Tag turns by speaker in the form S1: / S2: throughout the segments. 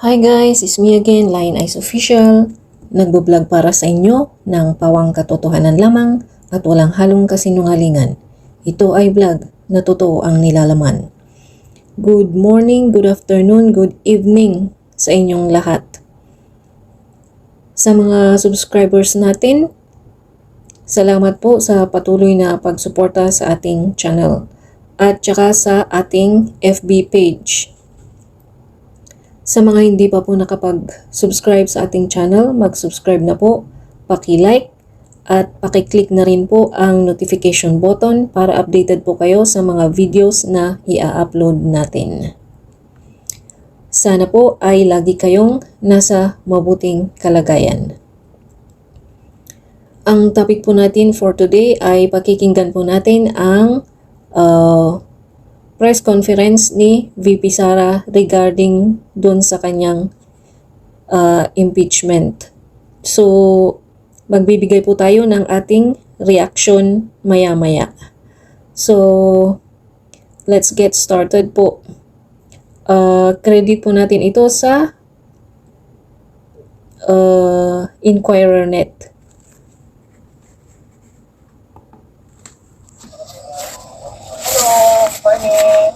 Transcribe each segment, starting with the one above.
S1: Hi guys, it's me again, Lion Eyes Official. Nagbo-vlog para sa inyo ng pawang katotohanan lamang at walang halong kasinungalingan. Ito ay vlog na totoo ang nilalaman. Good morning, good afternoon, good evening sa inyong lahat. Sa mga subscribers natin, salamat po sa patuloy na pagsuporta sa ating channel at saka sa ating FB page. Sa mga hindi pa po nakapag-subscribe sa ating channel, mag-subscribe na po, paki-like at paki-click na rin po ang notification button para updated po kayo sa mga videos na i-upload natin. Sana po ay lagi kayong nasa mabuting kalagayan. Ang topic po natin for today ay pakikinggan po natin ang press conference ni VP Sara regarding dun sa kanyang impeachment. So, magbibigay po tayo ng ating reaction maya-maya. So, let's get started po. Credit po natin ito sa Inquirer.net.
S2: Morning.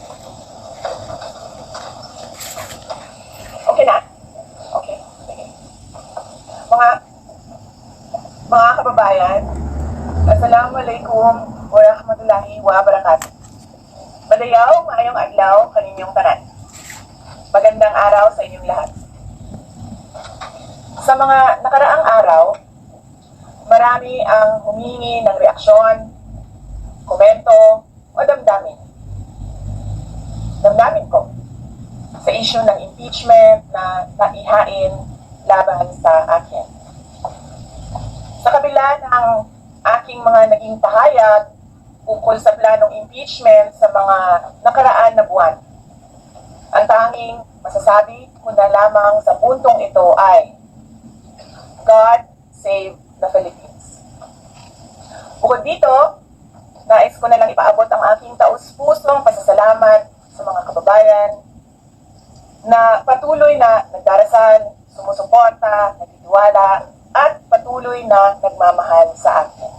S2: Okay na? Okay. Sige. Mga kababayan, Assalamualaikum warahmatullahi wabarakatuh. Madayaw, maayong adlaw kaninyong tanan. Magandang araw sa inyong lahat. Sa mga nakaraang araw, marami ang humingi ng reaksyon, komento, o damdamin. Damdamin ko sa issue ng impeachment na naihain laban sa akin. Sa kabila ng aking mga naging pahayag ukol sa planong impeachment sa mga nakaraan na buwan, ang tanging masasabi ko na lamang sa puntong ito ay God save the Philippines. Bukod dito, nais ko na lang ipaabot ang aking taus-pusong pasasalamat sa mga kababayan na patuloy na nagdarasal, sumusuporta, nagtitiwala, at patuloy na nagmamahal sa akin.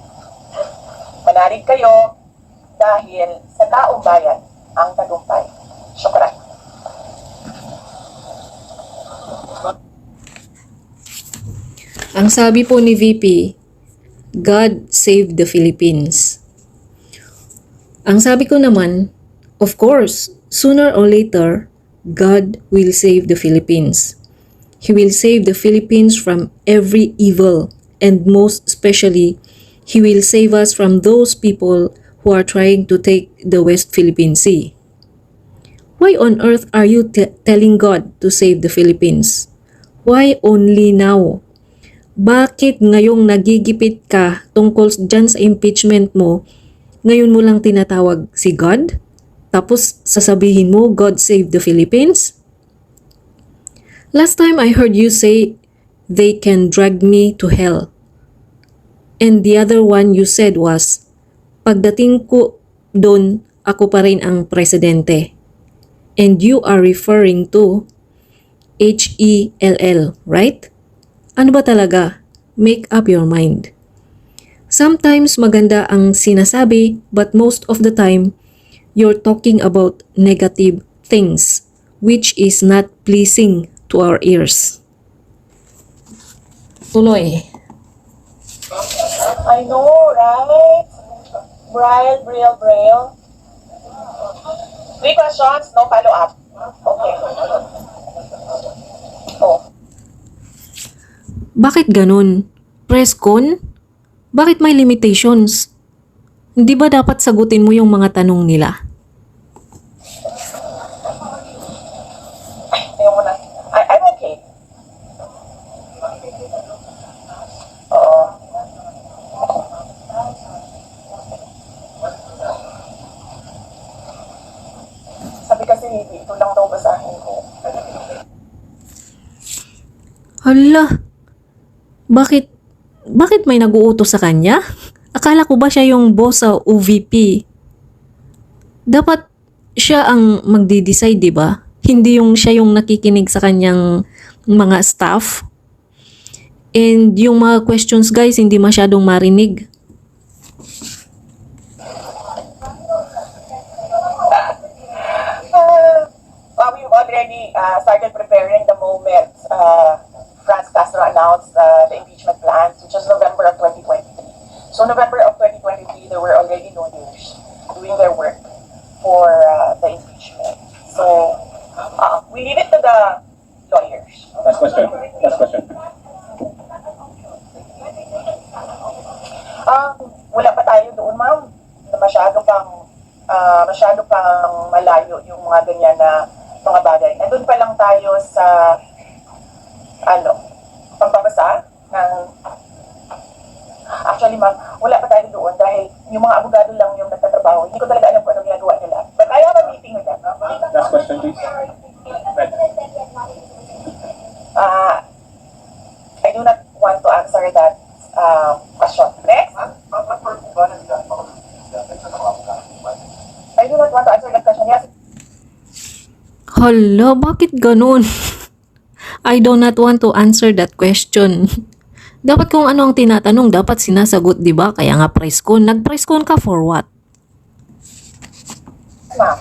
S2: Manalig kayo dahil sa taong bayan ang tagumpay. Syukran.
S1: Ang sabi po ni VP, God save the Philippines. Ang sabi ko naman, of course, sooner or later, God will save the Philippines. He will save the Philippines from every evil, and most especially, He will save us from those people who are trying to take the West Philippine Sea. Why on earth are you telling God to save the Philippines? Why only now? Bakit ngayong nagigipit ka tungkol dyan sa impeachment mo, ngayon mo lang tinatawag si God? Tapos sasabihin mo, God save the Philippines? Last time I heard you say, they can drag me to hell. And the other one you said was, pagdating ko doon, ako pa rin ang presidente. And you are referring to HELL, right? Ano ba talaga? Make up your mind. Sometimes maganda ang sinasabi, but most of the time, you're talking about negative things, which is not pleasing to our ears. Tuloy.
S2: I know, right? Braille. 3 questions, no follow-up. Okay. Oh.
S1: Bakit ganun? Press con? Bakit may limitations? Hindi ba dapat sagutin mo yung mga tanong nila?
S2: Ayun mo na. I'm okay. Oo. Sabi kasi, ito lang daw basahin ko.
S1: Hala, bakit may nag-uutos sa kanya? Akala ko ba siya yung boss sa OVP? Dapat siya ang magde-decide, di ba? Hindi yung siya yung nakikinig sa kanyang mga staff. And yung mga questions guys, hindi masyadong marinig.
S2: We've already started preparing the moment Franz Castro announced the impeachment plans, which was November of 2023. So November of 2023, there were already lawyers doing their work for the impeachment. So we leave it to the lawyers.
S3: Last question. Last question.
S2: Wala pa tayo doon, ma'am. Masyado pang malayo yung mga ganyan na mga bagay. Nandun pa lang tayo sa pagbabasa ng actually, ma'am, wala pa tayo doon dahil yung mga abogado lang yung nagtatrabaho. Hindi ko talaga alam kung ano ginagawa nila. But I have a meeting with them.
S3: Last question, please. Red.
S2: I do not want to answer that question. Next. I do not want to answer that question. Yes.
S1: Hala, bakit ganun? I do not want to answer that question. Dapat kung ano ang tinatanong, dapat sinasagot, di ba? Kaya nga press con. Nag-press con ka for what?
S2: Ma'am.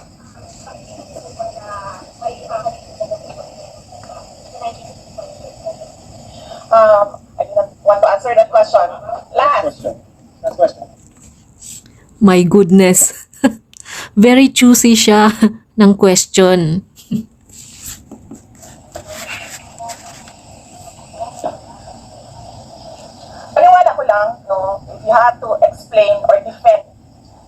S2: I do not want to answer that question. Last.
S3: Question. Last question.
S1: My goodness. Very choosy siya ng question.
S2: Paniwala ko lang, no, if you have to explain or defend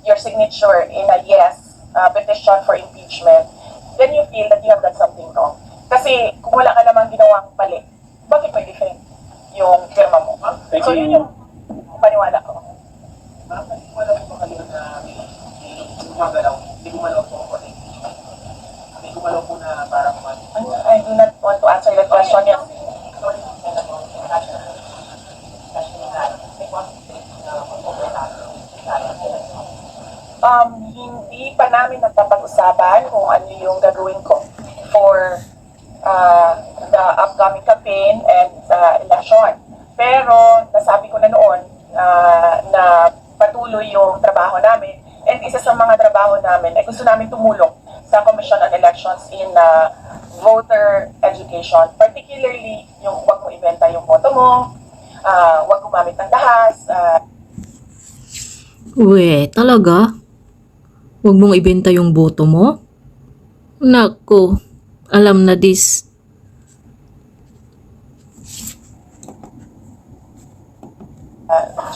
S2: your signature in a yes petition for impeachment, then you feel that you have done something wrong. Kasi kung wala ka namang ginawang mali, bakit mo i-defend yung firma mo?
S3: Thank
S2: So
S3: you.
S2: yun yung paniwala ko.
S4: Wala po ba kayo na gumagalaw? Hindi gumalaw po ako. Hindi gumalaw po na parang
S2: I do not want to answer that question yet. Hindi pa namin napapag-usapan kung ano yung gagawin ko for the upcoming campaign and election. Pero nasabi ko na noon na patuloy yung trabaho namin, and isa sa mga trabaho namin ay gusto namin tumulong sa Commission on Elections in voter education, particularly yung huwag mo ibenta yung boto mo, huwag gumamit ng dahas.
S1: Talaga? Huwag mong ibenta yung boto mo? Nako, alam na this.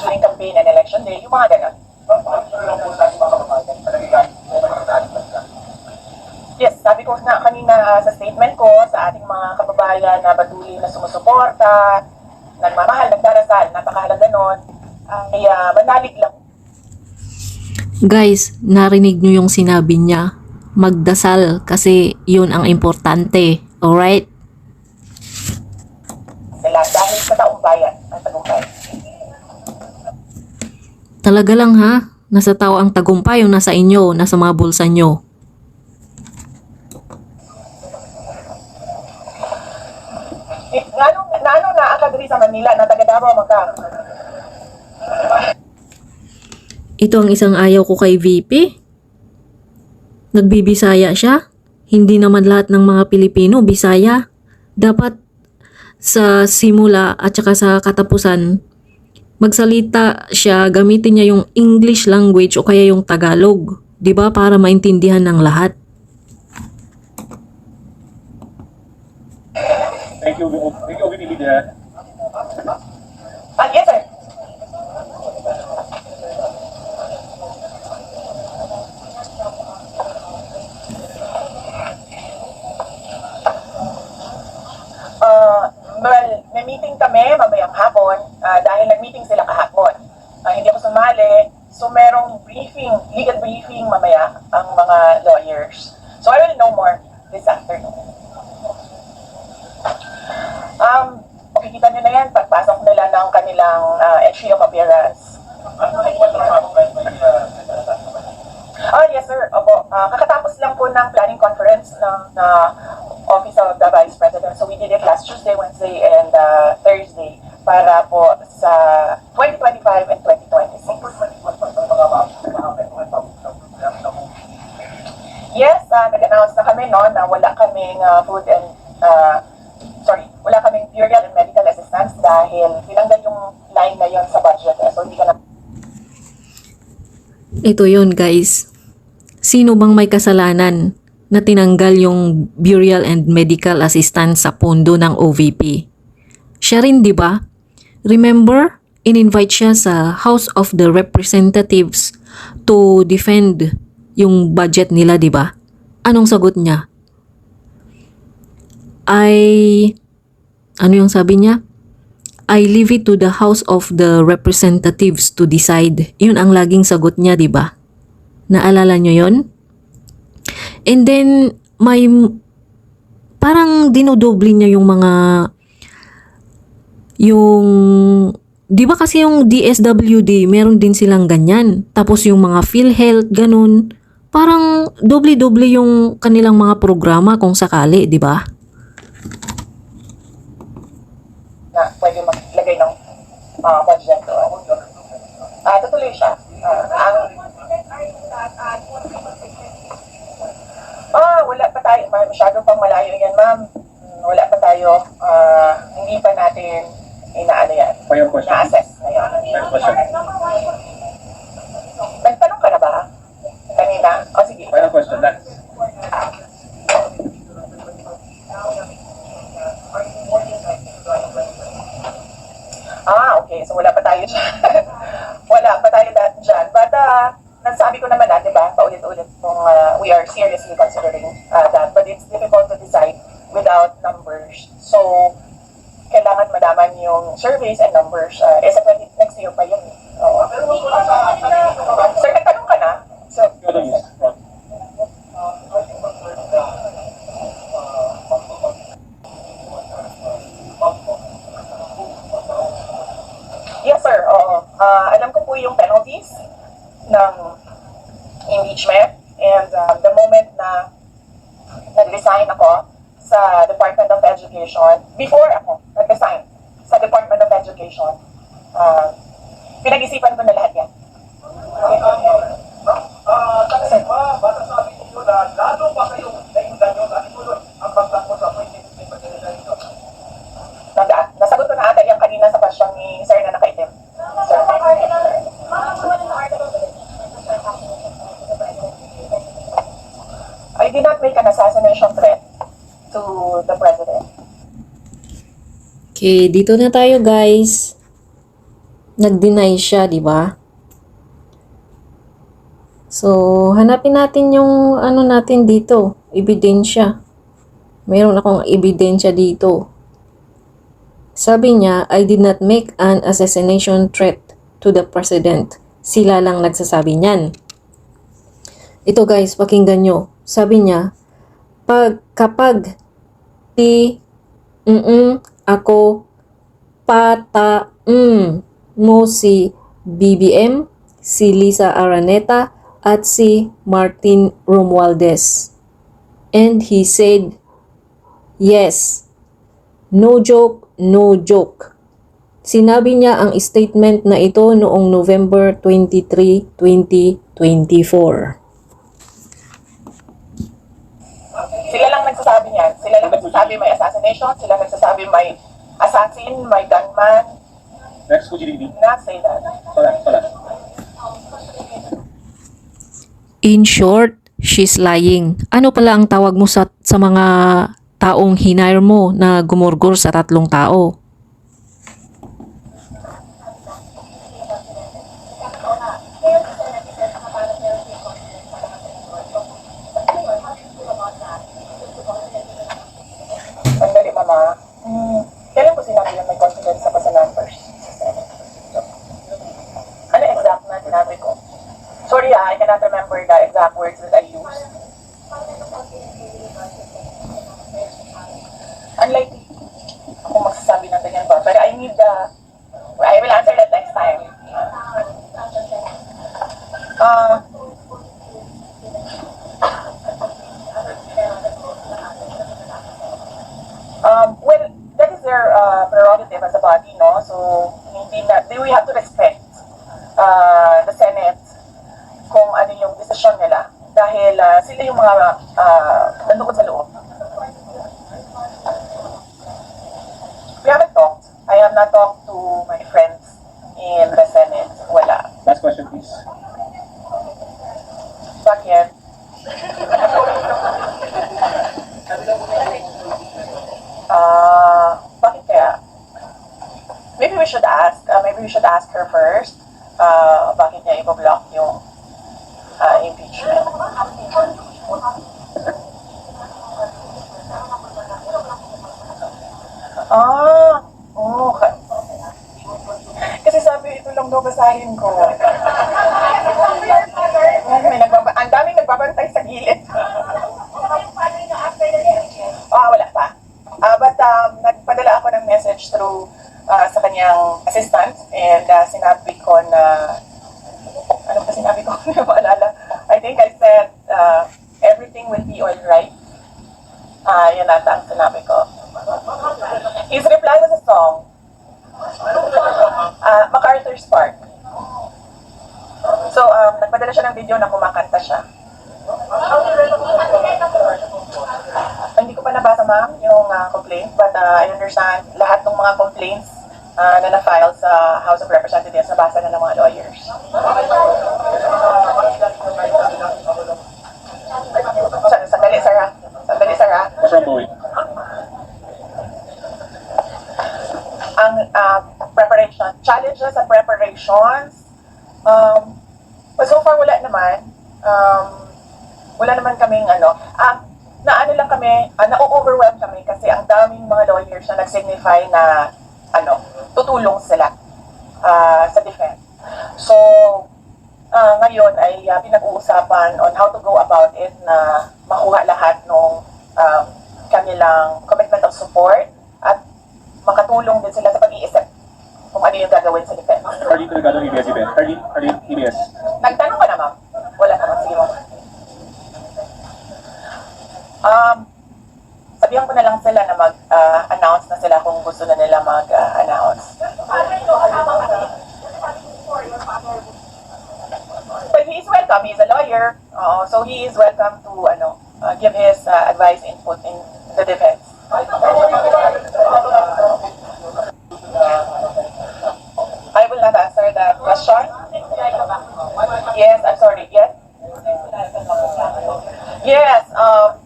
S2: During campaign and election day, yung mga ganun. Yes, sabi ko na kanina sa statement ko sa ating mga kababayan na patuloy na sumusuporta, nagmamahal, nagdarasal, napakahalaga nun, ay manalig lang.
S1: Guys, narinig nyo yung sinabi niya. Magdasal kasi yun ang importante. Alright?
S2: Sila dahil sa taong bayan ang tagumpay.
S1: Talaga lang ha? Nasa tao ang tagumpay o nasa inyo, nasa mga bulsa nyo?
S2: Nga na akad rin sa Manila na taga Davao magka.
S1: Ito ang isang ayaw ko kay VP. Nagbibisaya siya. Hindi naman lahat ng mga Pilipino Bisaya. Dapat sa simula at saka sa katapusan, magsalita siya, gamitin niya yung English language o kaya yung Tagalog. 'Di ba? Para maintindihan ng lahat.
S3: Thank you, VP Leader.
S2: Yes, sir. Well, may meeting kami mamayang hapon dahil nag-meeting sila kahapon. Hindi ako sumali, so merong briefing, legal briefing mamaya ang mga lawyers. So I will know more this afternoon. Makikita nyo na yan pagpasok nila ng kanilang entry of appearance. Yes sir, opo. Kakatapos lang po ng planning conference ng the Vice President. So we did it last Tuesday, Wednesday, and Thursday para po sa 2025 and 2026. Yes, nag-announce na kami no, na wala kaming food and wala kaming burial and medical assistance dahil tinanggal yung line na yon sa budget. So hindi ka na.
S1: Ito yun guys. Sino bang may kasalanan na tinanggal yung burial and medical assistance sa pondo ng OVP? Siya rin, di ba? Remember, in-invite siya sa House of the Representatives to defend yung budget nila, di ba? Anong sagot niya? Ano yung sabi niya? I leave it to the House of the Representatives to decide. Yun ang laging sagot niya, di ba? Naalala nyo yun? And then, may parang dinodoble niya yung mga di ba kasi yung DSWD, meron din silang ganyan. Tapos yung mga PhilHealth, ganun. Parang doble-doble yung kanilang mga programa kung sakali, di ba?
S2: Na pwede maglagay ng budget doon. Tutuloy siya. Wala pa tayo. Masyado pang malayo yan, ma'am. Wala pa tayo. Hindi pa natin inaano yan.
S3: Final question.
S2: Na-assess ngayon.
S3: Next question.
S2: Nagtanong ka na ba? Kanina? O sige.
S3: Final question. Next.
S2: Okay. So wala pa tayo dyan. Wala pa tayo dyan. But, nasabi ko naman di ba, paulit-ulit kung we are seriously considering that. But it's difficult to decide without numbers. So, kailangan malaman yung surveys and numbers. Sa next year pa yun. Oo. Sir, nagtanong ka na? So, yes, sir. Oo. Alam ko po yung penalties ng impeachment. And the moment na nag-resign ako sa Department of Education, before ako nag-resign sa Department of Education, pinag-isipan ko na lahat yan.
S4: Kasi basta sabi ko na lalo pa kayong naindan nyo na isunod ang pagtakbo sa 2025.
S2: Nasagot ko na ata yung kanina sa question ni Sir na nakaitim. Sir. I did not make an assassination threat to the President.
S1: Okay, dito na tayo guys. Nag-deny siya, di ba? So, hanapin natin yung ano natin dito, ebidensya. Meron akong ebidensya dito. Sabi niya, I did not make an assassination threat to the President. Sila lang nagsasabi niyan. Ito guys, pakinggan nyo. Sabi niya, kapag ako mo si BBM, si Lisa Araneta, at si Martin Romualdez. And he said, yes, no joke, no joke. Sinabi niya ang statement na ito noong November 23, 2024.
S2: Sila lang nagsasabi niyan. Sila lang nagsasabi may assassination. Sila nagsasabi may assassin, may gunman.
S3: Next, would you read?
S2: Not say that.
S3: Wala.
S1: In short, she's lying. Ano pala ang tawag mo sa mga taong hinire mo na gumurgor sa 3 tao?
S2: Sandali, mama. Kailan ko sinabi na may confidence ako sa numbers? Ano exact na sinabi ko? Sorry, I cannot remember the exact words that I used. Unlikely ako magsasabi ng ganyan ba? Pero I will answer that next time. desisyon nila dahil sila yung mga nandoon sa loob. We haven't talked. I have not talked to my friends in the Senate. Wala.
S3: Last question, please.
S2: Bakit? Bakit kaya? Maybe we should ask. Maybe we should ask her first. Bakit niya i-block yung impeachment? Okay. Kasi sabi, ito lang daw basahin ko. Ang daming nagbabantay sa gilid. Wala pa. But nagpadala ako ng message through sa kanyang assistant and sinabi ko na ano pa sinabi ko? Hindi ko maalala. I think I said everything will be alright. Yun ata ang sinabi ko. His reply was a song. MacArthur's Park. So, nagpadala siya ng video na kumakanta siya. Hindi ko pa nabasa, ma'am, yung complaint, but I understand lahat ng mga complaints na na-file sa House of Representatives nabasa na ng mga lawyers. Sandali, Sarah. Sandali, Sarah.
S3: What's wrong, Bowie?
S2: Ang preparation, challenges sa preparations, so far wala naman. Wala naman kaming lang kami, na-overwhelm kami kasi ang daming mga lawyers na nag-signify na tutulong sila sa defense. So, ngayon ay pinag-uusapan on how to go about it na makuha lahat ng kanilang commitment of support at makatulong din sila sa pag-iisip kung ano yung gagawin sa defense.
S3: Arlene Delgado, ABS-CBN. Arlene, ABS.
S2: Nagtanong ka na, ma'am? Wala naman. Sige, ma'am. Sabihan ko na lang sila na mag-announce na sila kung gusto na nila mag-announce. But he is welcome. He is a lawyer. So he is welcome to give his advice, input in the defense. I will not answer that question. Yes, I'm sorry. Yes? Yes.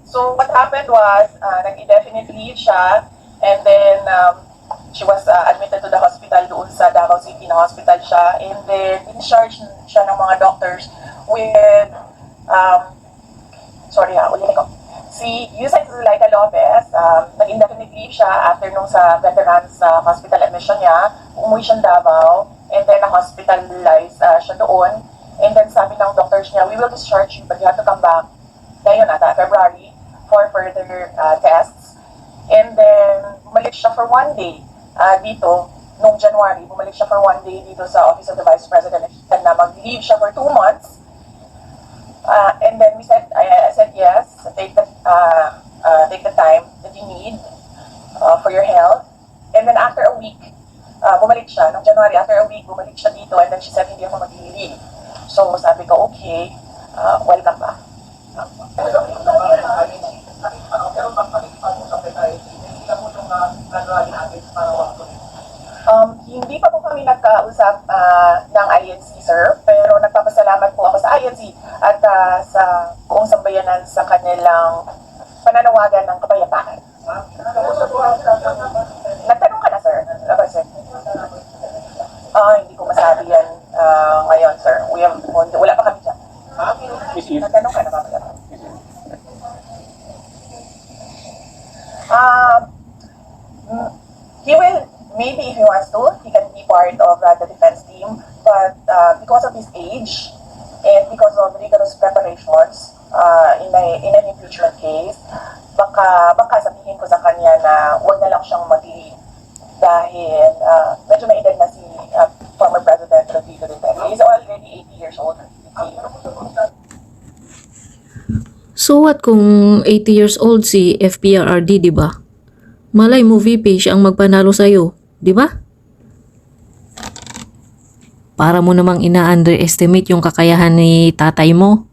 S2: So what happened was, nag-indefinite leave siya, and then she was admitted to the hospital doon sa Davao City na hospital siya, and then in-charge siya ng mga doctors with, ulitin ko. Si Yusek Zuleika Lopez, nag-indefinite leave siya after nung sa veterans hospital admission niya, umuwi siya ng Davao, and then na-hospitalize siya doon, and then sabi ng doctors niya, we will discharge you, but you have to come back ngayon ata, February, for further tests. And then, bumalik siya for 1 day dito, nung January, bumalik siya for 1 day dito sa Office of the Vice President na mag-leave siya for 2 months. And then I said yes, take the time that you need for your health. And then after a week, bumalik siya. Nung January, after a week, bumalik siya dito, and then she said, hindi ako mag-leave. So, sabi ko, okay, welcome back. Hindi pa po kami nagkausap ng INC, sir, pero nagpapasalamat po ako sa INC at sa buong sambayanan sa kanilang pananawagan ng kapayapaan. Nagtanong ka na, sir? Hindi ko masabi yan ngayon, sir. Wala pa kami dyan. Nagtanong ka na, mamaya. He will, maybe if he wants to, he can be part of the defense team, but because of his age and because of rigorous preparations in an impeachment case, baka sabihin ko sa kanya na huwag na lang siyang mag-leave dahil medyo may edad na si former President Rodrigo Duterte. He's already 80 years old.
S1: So what kung 80 years old si FPRRD, di ba? Malay mo VP siya ang magpanalo sa'yo, di ba? Para mo namang ina-underestimate yung kakayahan ni tatay mo.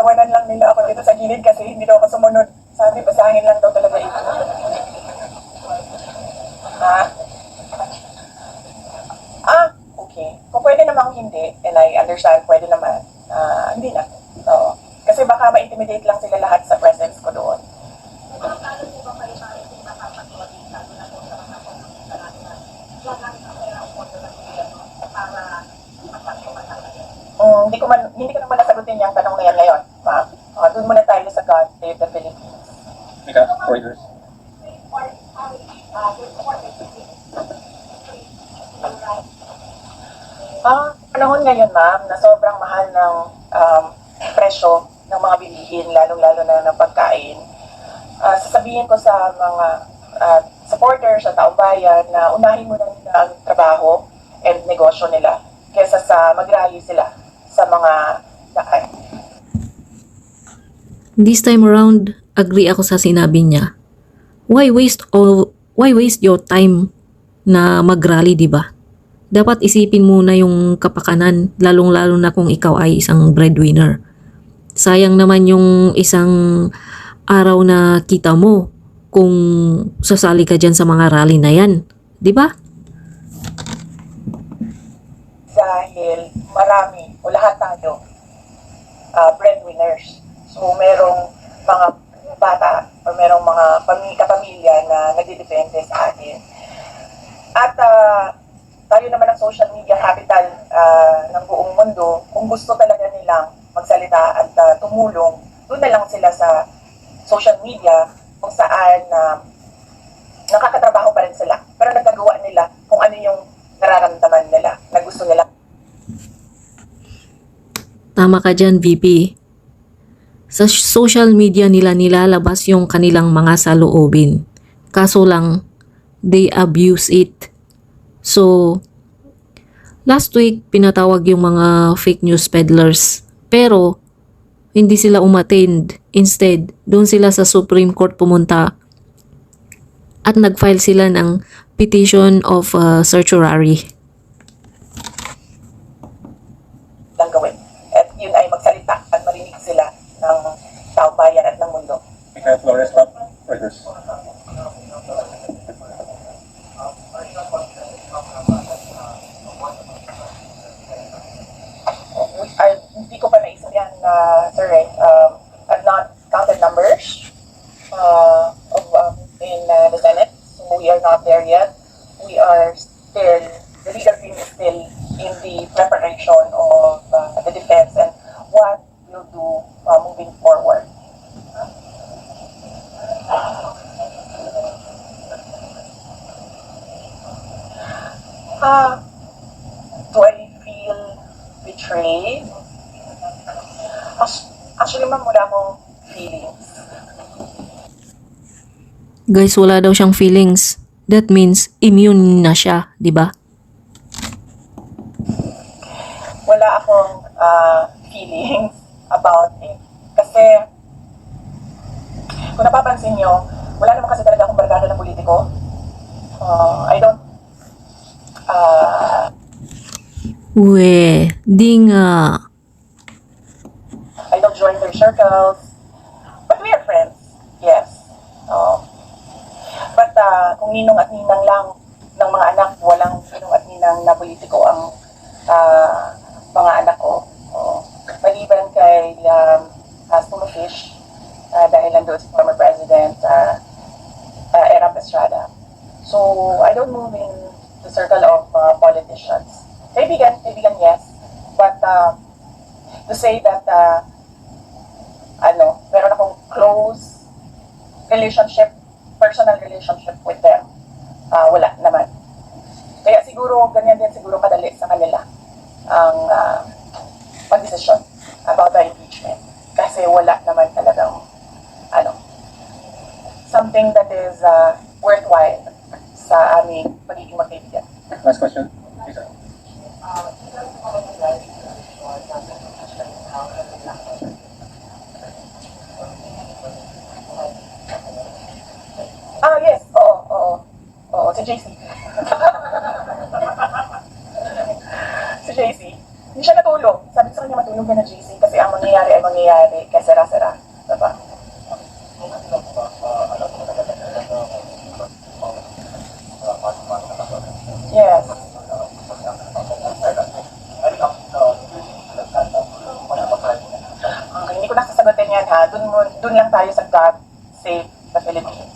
S2: tinatawanan lang nila ako dito sa gilid kasi hindi daw ako sumunod. Sabi, basahin lang daw talaga ito. Ha? Okay. Kung pwede namang hindi, and I understand, pwede naman, hindi na. So, kasi baka ma-intimidate lang sila lahat sa presence ko doon. Hindi ko naman nasagutin yung tanong na yan ngayon, ma'am. Doon muna tayo sa God Save the Philippines.
S3: Mika, Reuters.
S2: Panahon ngayon, ma'am, na sobrang mahal ng presyo ng mga bilihin, lalong-lalo na ng pagkain. Sasabihin ko sa mga supporters sa taong bayan na unahin muna nila ang trabaho and negosyo nila kesa sa mag-rally sila sa mga daan.
S1: This time around, agree ako sa sinabi niya. Why waste your time na mag-rally, di ba? Dapat isipin muna yung kapakanan, lalong-lalo na kung ikaw ay isang breadwinner. Sayang naman yung isang araw na kita mo kung sasali ka dyan sa mga rally na yan. Di ba?
S2: Dahil marami o lahat tayo breadwinners. So merong mga bata o merong mga kapamilya na nagdidepende sa atin. At tayo naman ang social media capital ng buong mundo. Kung gusto talaga nilang magsalita at tumulong, doon na lang sila sa social media kung saan nakakatrabaho pa rin sila. Pero nagagawa nila kung ano yung nararamdaman nila, na gusto nila.
S1: Tama ka dyan, VP. Sa social media nila nilalabas yung kanilang mga saloobin. Kaso lang, they abuse it. So, last week, pinatawag yung mga fake news peddlers. Pero, hindi sila umattend. Instead, doon sila sa Supreme Court pumunta at nag-file sila ng petition of certiorari.
S2: Lang gawin. At yun ay magsalita at marinig sila ng taong bayan at ng mundo.
S3: Mika Flores, ma'am. Reuters.
S2: Hindi ko pa naisip yan, sir. I've not counted numbers in the Senate, so we are not there yet. We are still, the legal team is still in the preparation of the defense and what we'll do moving forward. Do I feel betrayed? Actually, ma'am, wala akong feelings.
S1: Guys, wala daw siyang feelings. That means immune na siya, di ba?
S2: Wala akong feelings about it. Kasi, kung napapansin nyo, wala naman kasi talaga akong barkada ng politiko. I don't,
S1: Di nga.
S2: I don't join their circles. But we are friends, yes. But kung ninong at ninang lang ng mga anak, walang ninong at ninang na politiko ang mga anak ko. Maliban kay Sumafish, dahil nandun si former President Erap Estrada. So, I don't move in the circle of politicians. Kaibigan, yes. But to say that meron akong close relationship, personal relationship with them, wala naman. Kaya siguro, ganyan din siguro kadali sa kanila ang mag-desisyon about the impeachment. Kasi wala naman talagang something that is worthwhile sa aming pagiging magkaibigan.
S3: Last question. Mika.
S2: Yes. Oo, si JC. Si JC. Hindi siya natulog. Sabi sa kanya matulog ka na JC kasi ang mangyayari ay mangyayari, kaya sera-sera. Diba? Yes. Okay, hindi ko na sasagutin yan ha. Dun lang tayo sa God Save the Philippines.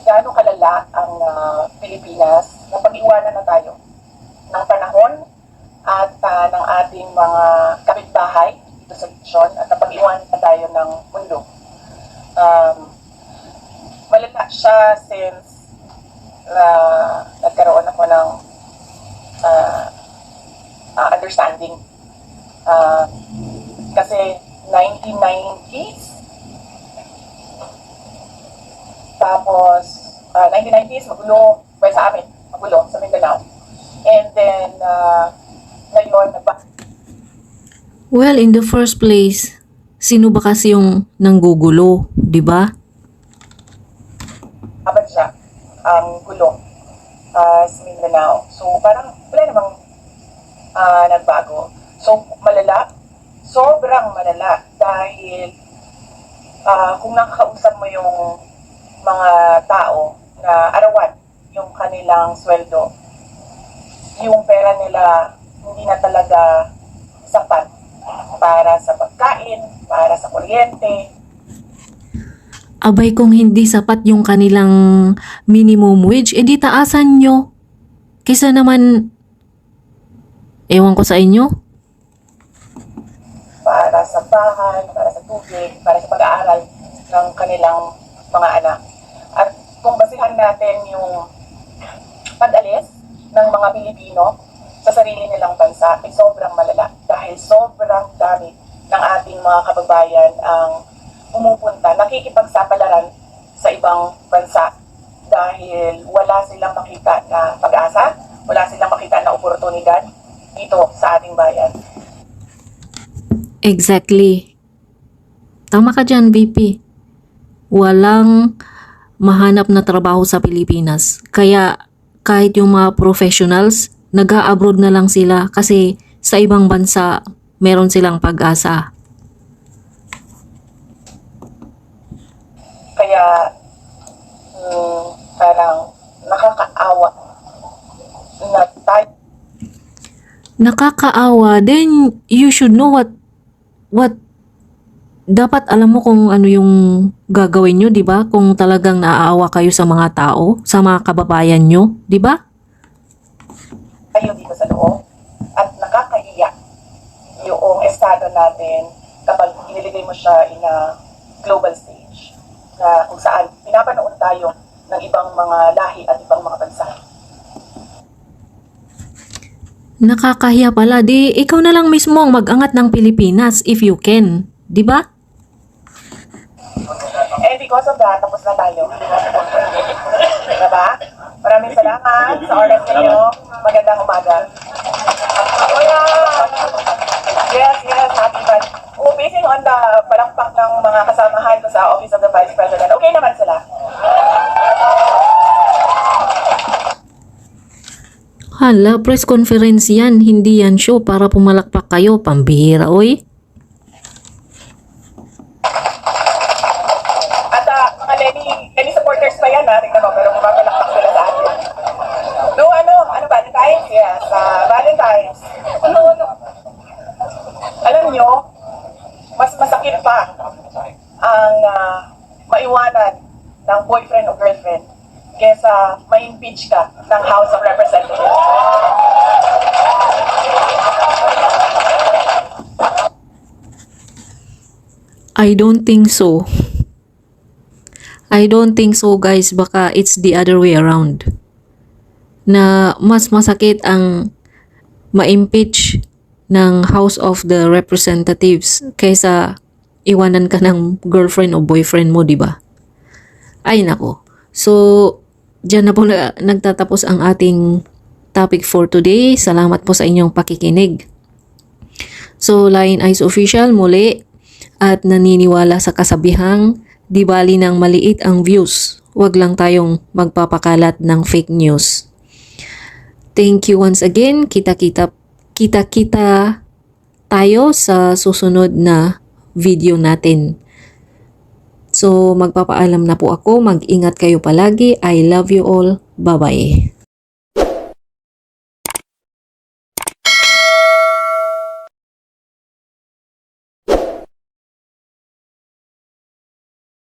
S2: Gaano kalala ang Pilipinas na pag-iwanan na tayo ng panahon at ng ating mga kapitbahay dito sa Luzon at napag-iwanan na tayo ng mundo. Malala siya since nagkaroon ako ng understanding. Kasi 1990s, tapos 1990s, magulo, well sa amin, magulo sa Mindanao. And then, ngayon,
S1: Well, in the first place, sino ba kasi yung nanggugulo, di ba?
S2: abad siya ang gulo sa Mindanao. So, parang wala namang nagbago. So, malala, sobrang malala dahil kung nakakausap mo yung mga tao na arawan yung kanilang sweldo, yung pera nila hindi na talaga sapat para sa pagkain, para sa kuryente.
S1: Abay, kung hindi sapat yung kanilang minimum wage, edi taasan nyo. Kaysa naman, ewan ko sa inyo.
S2: Para sa bahay, para sa tubig, para sa pag-aaral ng kanilang mga anak. At kung basihan natin yung pag-alis ng mga Pilipino sa sarili nilang bansa, ay sobrang malala dahil sobrang dami ng ating mga kababayan ang pumupunta, nakikipagsapalaran sa ibang bansa dahil wala silang makita na pag-asa, wala silang makita na oportunidad dito sa ating bayan.
S1: Exactly. Tama ka dyan, VP. Walang mahanap na trabaho sa Pilipinas. Kaya kahit yung mga professionals, nag-a-abroad na lang sila kasi sa ibang bansa meron silang pag-asa.
S2: Kaya parang nakakaawa na tayo.
S1: Nakakaawa. Then you should know what dapat alam mo kung ano yung gagawin nyo, di ba? Kung talagang naaawa kayo sa mga tao, sa mga kababayan nyo, di ba?
S2: Tayo dito sa loob at nakakahiya yung estado natin kapag iniligay mo siya in a global stage na kung saan pinapanood tayo ng ibang mga lahi at ibang mga bansa.
S1: Nakakahiya pala. Di, ikaw na lang mismo ang mag-angat ng Pilipinas if you can. Di ba?
S2: And because of that, tapos na tayo. Diba? Maraming salamat sa oras ninyo. Magandang umaga. Oh yeah! Yes, happy birthday. Oh, basing on the palakpak ng mga kasamahan ko sa Office of the Vice President, okay naman sila.
S1: Hala, press conference yan. Hindi yan show para pumalakpak kayo. Pambihira, oy.
S2: At mga Lenny supporters pa yan ha, tingnan mo, pero mapapalakpak sila sa atin. No, Valentine's? Yes, Valentine's. Alam nyo, mas masakit pa ang maiwanan ng boyfriend o girlfriend kesa ma-impeach ka ng House of Representatives.
S1: I don't think so. I don't think so, guys. Baka it's the other way around. Na mas masakit ang ma-impeach ng House of the Representatives kaysa iwanan ka ng girlfriend o boyfriend mo, di ba? Ay nako. So, diyan na po nagtatapos ang ating topic for today. Salamat po sa inyong pakikinig. So, Lion Eyes Official muli, at naniniwala sa kasabihang, di bali ng maliit ang views, wag lang tayong magpapakalat ng fake news. Thank you once again. Kita-kita tayo sa susunod na video natin. So magpapaalam na po ako. Mag-ingat kayo palagi. I love you all. Bye-bye.